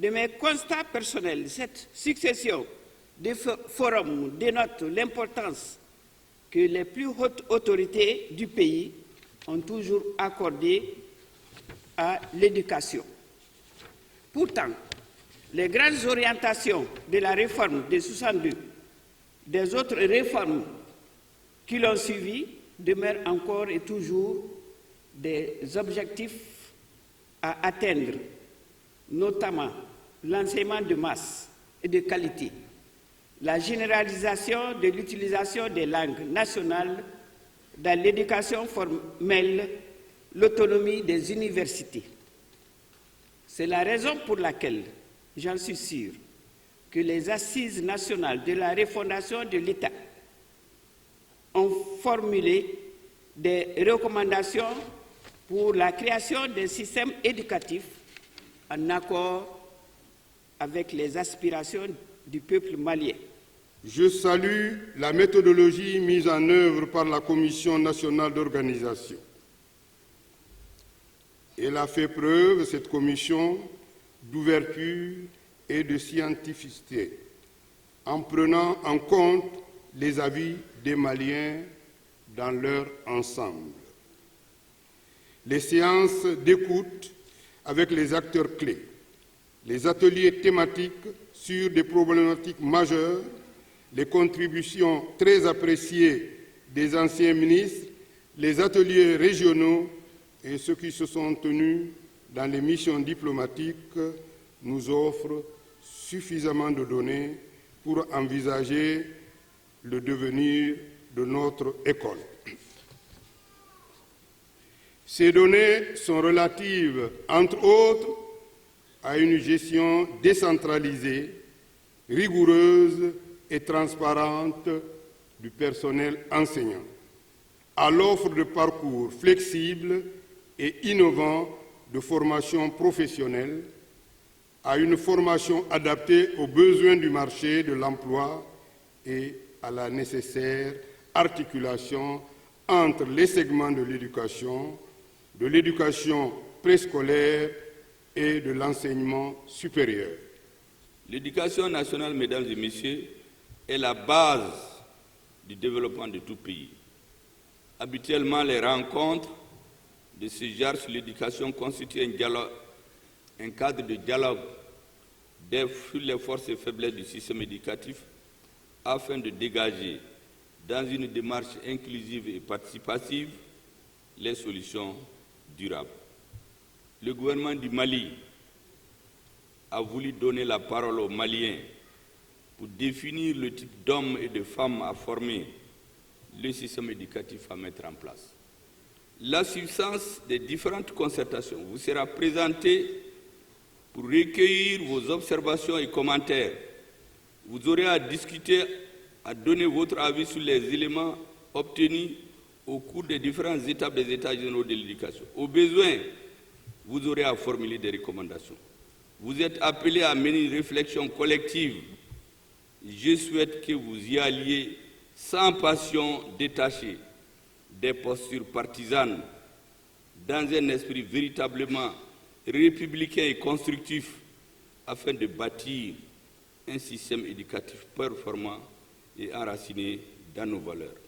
de mes constats personnels, cette succession de forums dénote l'importance que les plus hautes autorités du pays ont toujours accordée à l'éducation. Pourtant, les grandes orientations de la réforme de 62, des autres réformes qui l'ont suivi, demeurent encore et toujours des objectifs à atteindre, notamment l'enseignement de masse et de qualité, la généralisation de l'utilisation des langues nationales dans l'éducation formelle, l'autonomie des universités. C'est la raison pour laquelle j'en suis sûr que les assises nationales de la refondation de l'État ont formulé des recommandations pour la création d'un système éducatif en accord avec les aspirations du peuple malien. Je salue la méthodologie mise en œuvre par la Commission nationale d'organisation. Elle a fait preuve, cette commission, d'ouverture et de scientificité, en prenant en compte les avis des Maliens dans leur ensemble. Les séances d'écoute avec les acteurs clés, les ateliers thématiques sur des problématiques majeures, les contributions très appréciées des anciens ministres, les ateliers régionaux et ceux qui se sont tenus dans les missions diplomatiques nous offrent suffisamment de données pour envisager le devenir de notre école. Ces données sont relatives, entre autres, à une gestion décentralisée, rigoureuse et transparente du personnel enseignant, à l'offre de parcours flexibles et innovants de formation professionnelle, à une formation adaptée aux besoins du marché de l'emploi et à la nécessaire articulation entre les segments de l'éducation préscolaire et de l'enseignement supérieur. L'éducation nationale, mesdames et messieurs, est la base du développement de tout pays. Habituellement, les rencontres de ce genre sur l'éducation constituent un cadre de dialogue sur les forces et faiblesses du système éducatif afin de dégager, dans une démarche inclusive et participative, les solutions durables. Le gouvernement du Mali a voulu donner la parole aux Maliens pour définir le type d'hommes et de femmes à former, le système éducatif à mettre en place. La substance des différentes concertations vous sera présentée pour recueillir vos observations et commentaires. Vous aurez à discuter, à donner votre avis sur les éléments obtenus au cours des différentes étapes des États généraux de l'éducation. Au besoin, vous aurez à formuler des recommandations. Vous êtes appelés à mener une réflexion collective. Je souhaite que vous y alliez sans passion détachée des postures partisanes, dans un esprit véritablement républicain et constructif, afin de bâtir un système éducatif performant et enraciné dans nos valeurs.